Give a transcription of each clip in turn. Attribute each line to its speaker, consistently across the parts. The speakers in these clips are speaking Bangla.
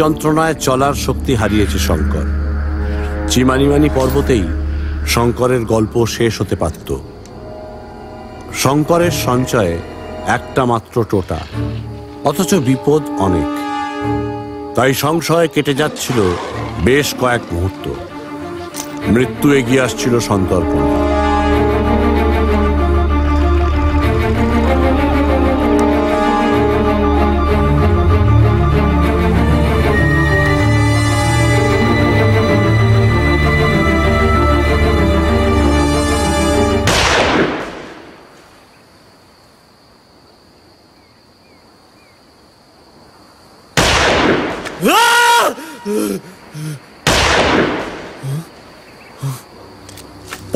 Speaker 1: যন্ত্রণায় চলার শক্তি হারিয়েছে শঙ্কর। চিমানিমানি পর্বতেই শঙ্করের গল্প শেষ হতে পারত। শঙ্করের সঞ্চয়ে একটা মাত্র টোটা, অথচ বিপদ অনেক। তাই সংশয় কেটে যাচ্ছিল বেশ কয়েক মুহূর্ত। মৃত্যু এগিয়ে আসছিল সন্তর্পণে।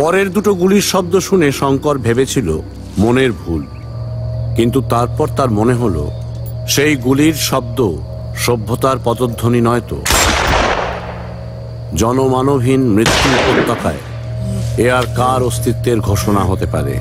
Speaker 1: পরের দুটো গুলির শব্দ শুনে শঙ্কর ভেবেছিল মনের ভুল, কিন্তু তারপর তার মনে হলো সেই গুলির শব্দ সভ্যতার পদধ্বনি নয় তো। জনমানবহীন মৃত্যু উপত্যকায় এ আর কার অস্তিত্বের ঘোষণা হতে পারে?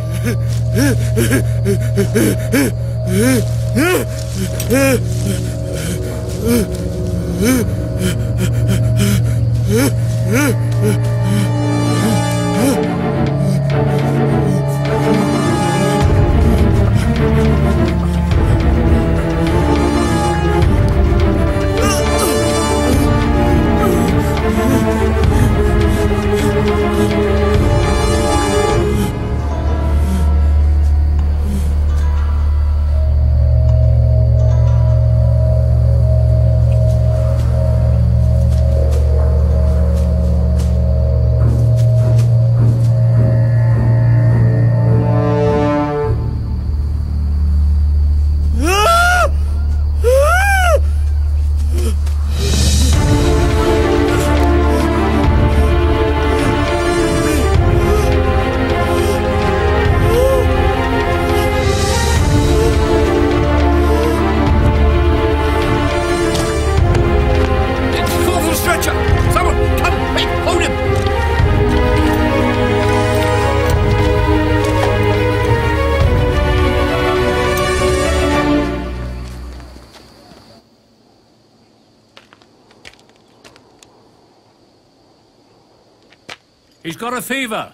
Speaker 2: He's got a fever.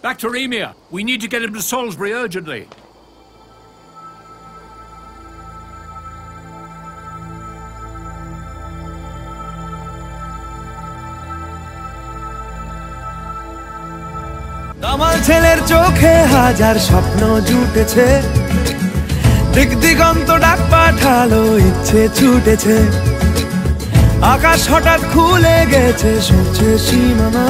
Speaker 2: Bacteremia. We need to get him to Salisbury urgently.
Speaker 3: Kamal ছেলের চোখে হাজার স্বপ্ন জুটেছে, দিক দিগন্ত ডাক পাঠালো, ইচ্ছে ছুটেছে। আকাশ হঠাৎ খুলে গেছে, সূর্যের সীমানা